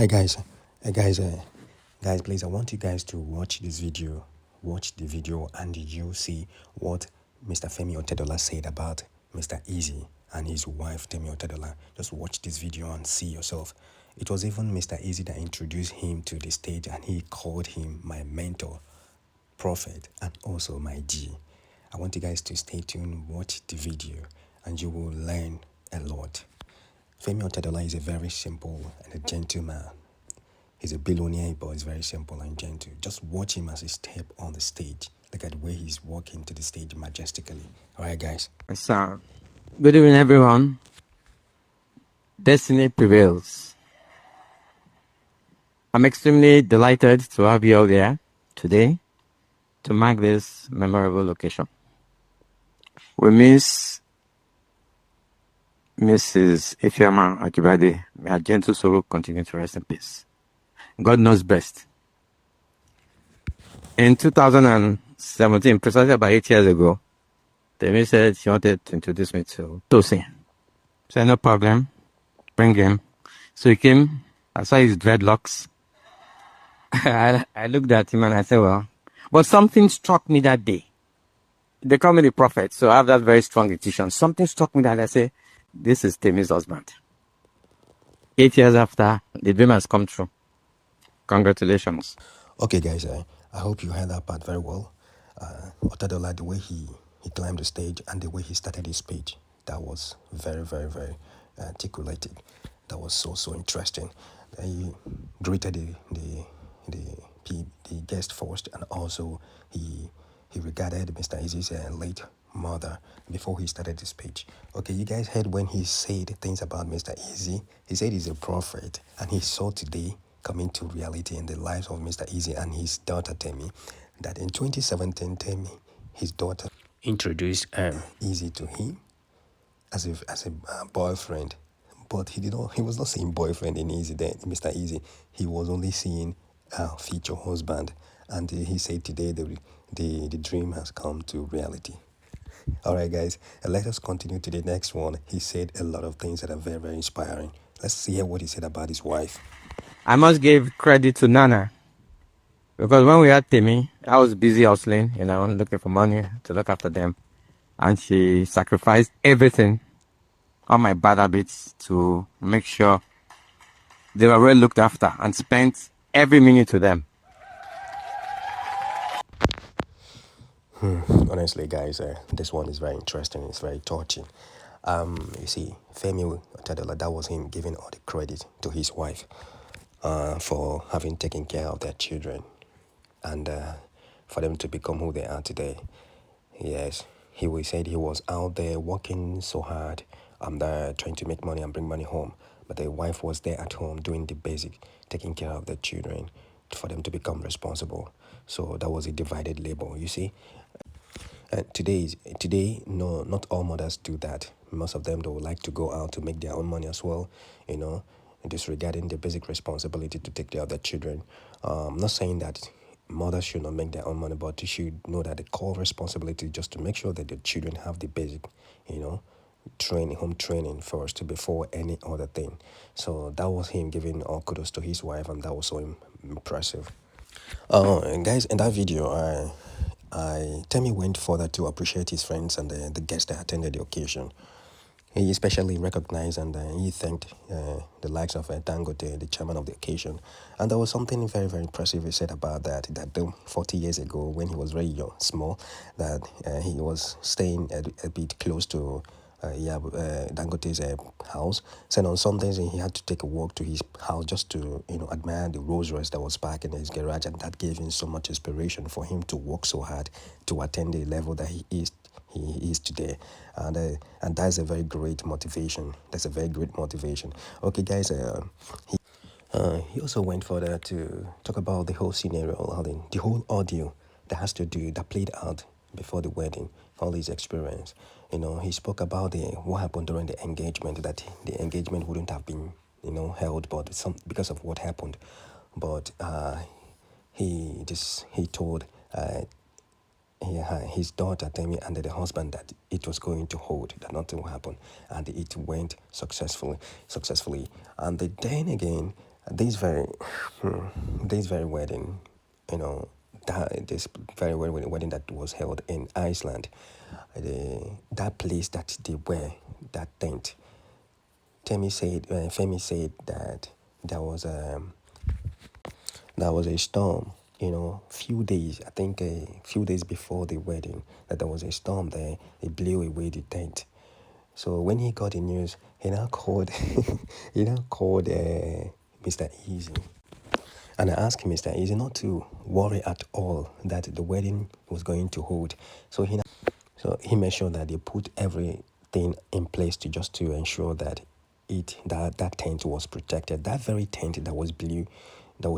Hi guys, uh, guys, uh, guys, please, I want you guys to watch this video. Watch the video, and you see what Mr. Femi Otedola said about Mr. Eazi and his wife Temi Odetola. Just watch this video and see yourself. It was even Mr. Eazi that introduced him to the stage, and he called him my mentor, prophet, and also my G. I want you guys to stay tuned, watch the video, and you will learn a lot. Femi Otedola is a very simple and a gentleman. He's a billionaire, but he's very simple and gentle. Just watch him as he step on the stage. Look at the way he's walking to the stage majestically. All right, guys. So, good evening, everyone. Destiny prevails. I'm extremely delighted to have you all here today to mark this memorable occasion. We miss Mrs. Ifeoma Akibade. May her gentle soul continue to rest in peace. God knows best. In 2017, precisely about 8 years ago, Temi said she wanted to introduce me to Tosin. Said, no problem, bring him. So he came, I saw his dreadlocks. I looked at him and I said, well, but something struck me that day. They call me the prophet, so I have that very strong intuition. Something struck me that I say, this is Temi's husband. 8 years after, the dream has come true. Congratulations. Okay, guys. I hope you heard that part very well. Otedola, the way he climbed the stage and the way he started his speech, that was very, very, very articulated. That was so interesting. He greeted the guest first, and also he regarded Mr. Eazi's late mother before he started the speech. Okay, you guys heard when he said things about Mr. Eazi. He said he's a prophet, and he saw today coming to reality in the lives of Mr. Eazi and his daughter Temi, that in 2017, Temi, his daughter, introduced Eazi to him as a boyfriend. But he was not seeing boyfriend in Eazi then, Mr. Eazi. He was only seeing future husband. And he said today the dream has come to reality. All right, guys, let us continue to the next one. He said a lot of things that are very, very inspiring. Let's hear what he said about his wife. I must give credit to Nana, because when we had Temi, I was busy hustling, looking for money to look after them. And she sacrificed everything, all my bad habits, to make sure they were well looked after and spent every minute with them. Honestly, guys, this one is very interesting. It's very touching. You see, Femi Otedola, that was him giving all the credit to his wife for having taken care of their children and for them to become who they are today. Yes, said he was out there working so hard, trying to make money and bring money home. But the wife was there at home doing the basic, taking care of the children for them to become responsible. So that was a divided labor, you see. Today, no, not all mothers do that. Most of them, they would like to go out to make their own money as well, disregarding the basic responsibility to take care of their children. I'm not saying that mothers should not make their own money, but you should know that the core responsibility is just to make sure that the children have the basic, home training first before any other thing. So that was him giving all kudos to his wife, and that was so impressive. And guys, in that video, Temi went further to appreciate his friends and the guests that attended the occasion. He especially recognized and he thanked the likes of Dangote, the chairman of the occasion. And there was something very, very impressive he said about that 40 years ago, when he was very young, small, that he was staying a bit close to Dangote's house. So on Sundays, he had to take a walk to his house just to, admire the Rolls Royce that was parked in his garage. And that gave him so much inspiration for him to work so hard to attain the level that he is today, and that's a very great motivation. That's a very great motivation. Okay, guys. He also went further to talk about the whole scenario, the whole audio that played out before the wedding, all his experience. He spoke about what happened during the engagement. That the engagement wouldn't have been, held, but because of what happened. But he told his daughter Temi and the husband that it was going to hold, that nothing will happen, and it went successfully. And then again, This very, this very wedding, you know, this very wedding that was held in Iceland, that place that they were, that tent. Femi said that there was a storm. Few days, I think a few days before the wedding, that there was a storm there. It blew away the tent. So when he got the news, he now called, Mr. Eazi, and I asked Mr. Eazi not to worry at all that the wedding was going to hold. So he made sure that they put everything in place to ensure that that tent was protected. That very tent that was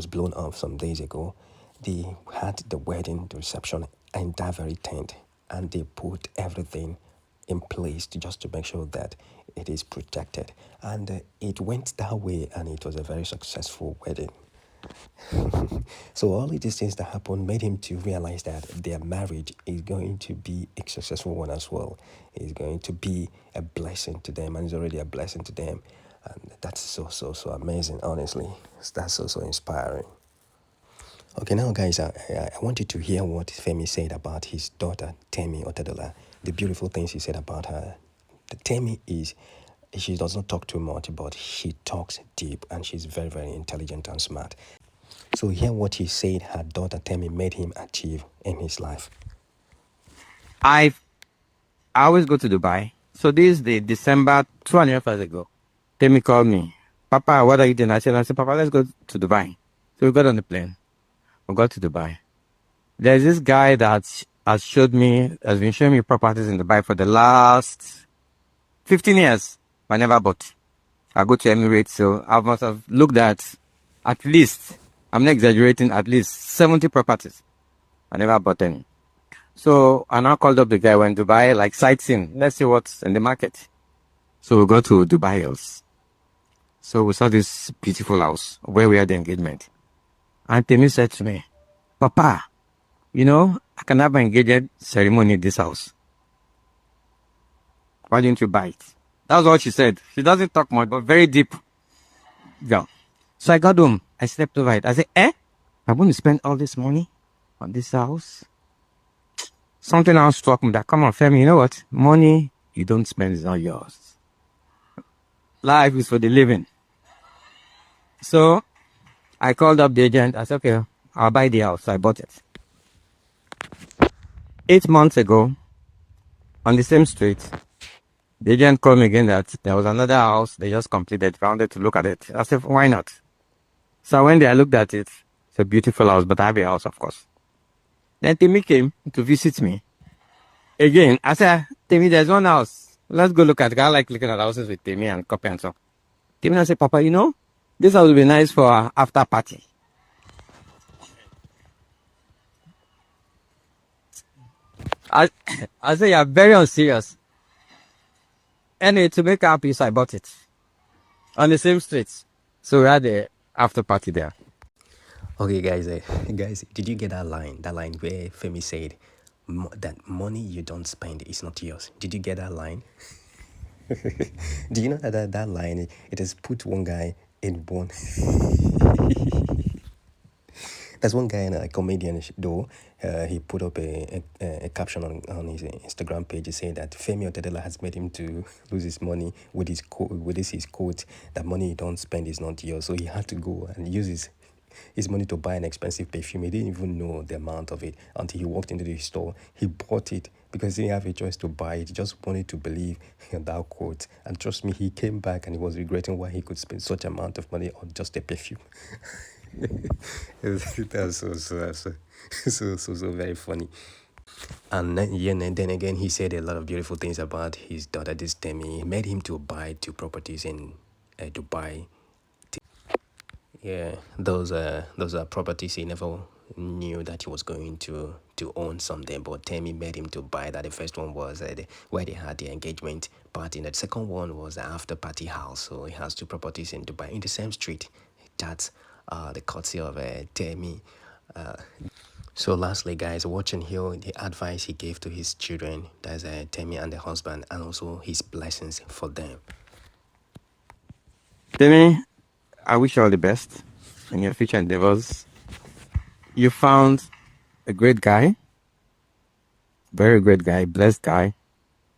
blown off some days ago, they had the wedding, the reception in that very tent, and they put everything in place to make sure that it is protected. And it went that way, and it was a very successful wedding. So all of these things that happened made him to realize that their marriage is going to be a successful one as well. It's going to be a blessing to them, and it's already a blessing to them. And that's so amazing, honestly. That's so inspiring. Okay, now guys, I want you to hear what Femi said about his daughter, Temi Odetola. The beautiful things he said about her. She does not talk too much, but she talks deep, and she's very, very intelligent and smart. So hear what he said her daughter Temi made him achieve in his life. I always go to Dubai. So this is the December 2.5 years ago. Temi called me. Papa, what are you doing? I said, Papa, let's go to Dubai. So we got on the plane. We got to Dubai. There's this guy that has been showing me properties in Dubai for the last 15 years. I never bought. I go to Emirates, so I must have looked at least, I'm not exaggerating, at least 70 properties. I never bought any. So I now called up the guy when Dubai, like sightseeing. Let's see what's in the market. So we go to Dubai Hills. So we saw this beautiful house where we had the engagement. And Temi said to me, Papa, I can have an engagement ceremony in this house. Why didn't you buy it? That's what she said. She doesn't talk much, but very deep. Yeah. So I got home. I slept over it. I said, I'm going to spend all this money on this house? Something else struck me that, come on, Femi, you know what? Money you don't spend is not yours. Life is for the living. So I called up the agent. I said, okay, I'll buy the house. So I bought it. 8 months ago, on the same street, the agent called me again that there was another house they just completed. Wanted to look at it. I said, why not? So when I looked at it, it's a beautiful house, but I have a house, of course. Then Temi came to visit me. Again, I said, Temi, there's one house. Let's go look at it. I like looking at houses with Temi and copy and so. Temi said, Papa, this house will be nice for our after party. I said, you're very unserious. Anyway, to make our peace, I bought it. On the same street. So we had the after party there. Okay, guys, did you get that line? That line where Femi said that money you don't spend is not yours. Did you get that line? Do you know that line? It has put one guy in one. There's one guy in a comedian though. He put up a caption on his Instagram page saying that Femi Otedola has made him to lose his money with his quote that money you don't spend is not yours. So he had to go and use his money to buy an expensive perfume. He didn't even know the amount of it until he walked into the store. He bought it because he didn't have a choice to buy it. He just wanted to believe in that quote. And trust me, he came back and he was regretting why he could spend such amount of money on just a perfume. That's so very funny. And then again, he said a lot of beautiful things about his daughter, this Temi. He made him to buy 2 properties in Dubai. Yeah, those are properties he never knew that he was going to own someday. But Temi made him to buy that. The first one was where they had the engagement party, and the second one was the after party house. So he has 2 properties in Dubai in the same street. That's the courtesy of Temi. So lastly, guys, watching here the advice he gave to his children, that's Temi and the husband, and also his blessings for them. Temi, I wish you all the best. in your future endeavors. You found a great guy, very great guy, blessed guy.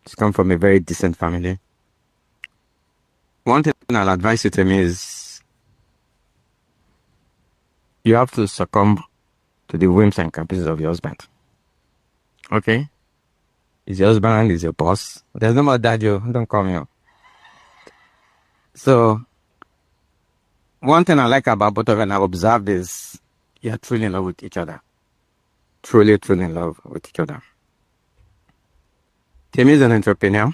He's come from a very decent family. One thing I'll advise you to me is you have to succumb to the whims and caprices of your husband. Okay? He's your husband, he's your boss. There's no more dad, you don't call me up. So, one thing I like about both of you and I've observed is you're truly in love with each other. Truly, truly in love with each other. Temi is an entrepreneur.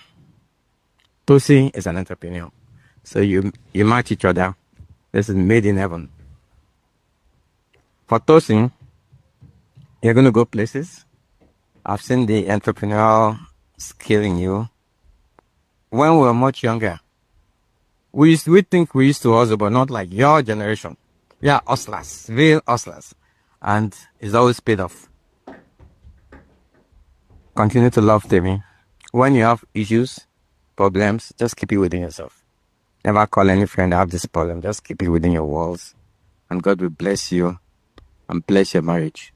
Tosi is an entrepreneur. So you match each other. This is made in heaven. For Tosi, you're going to go places. I've seen the entrepreneurial skill in you. When we were much younger, we think we used to hustle, but not like your generation. We are hustlers, real hustlers. And it's always paid off. Continue to love Temi. When you have issues, problems, just keep it within yourself. Never call any friend, I have this problem. Just keep it within your walls. And God will bless you and bless your marriage.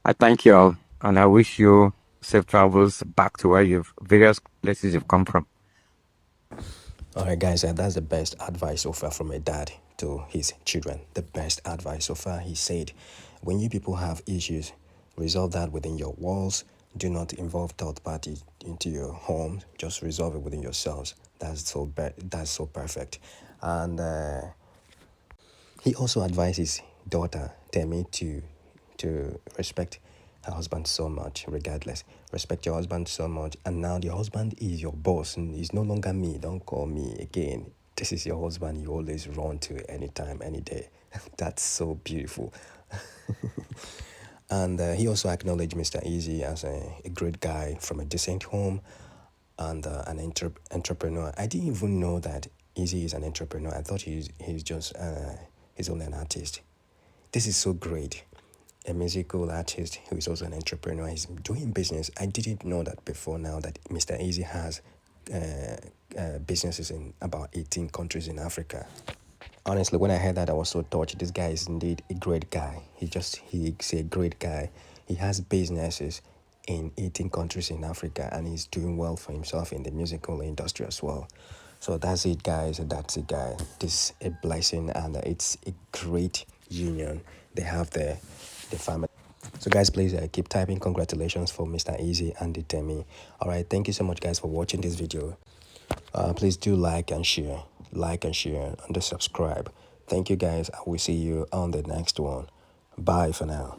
I thank you all, and I wish you safe travels back to where various places you've come from. All right, guys, that's the best advice so far from a dad to his children. The best advice so far. He said, when you people have issues, resolve that within your walls. Do not involve third parties into your home. Just resolve it within yourselves. That's so perfect. And he also advised his daughter Temi to respect her husband so much, regardless. Respect your husband so much, and now the husband is your boss, and he's no longer me. Don't call me again. This is your husband. You always run to anytime, any day. That's so beautiful. And he also acknowledged Mr. Eazi as a great guy from a decent home and an entrepreneur. I didn't even know that Eazi is an entrepreneur. I thought he's just he's only an artist. This is so great. A musical artist who is also an entrepreneur. He's doing business. I didn't know that before now that Mr. Eazi has businesses in about 18 countries in Africa. Honestly, when I heard that, I was so touched. This guy is indeed a great guy. He's a great guy. He has businesses in 18 countries in Africa, and he's doing well for himself in the musical industry as well. So that's it, guys. That's it, guys. This is a blessing, and it's a great union they have there, the family. So, guys, please keep typing. Congratulations for Mr. Eazi and the Temi. All right, thank you so much, guys, for watching this video. Please do like and share, and subscribe. Thank you, guys. I will see you on the next one. Bye for now.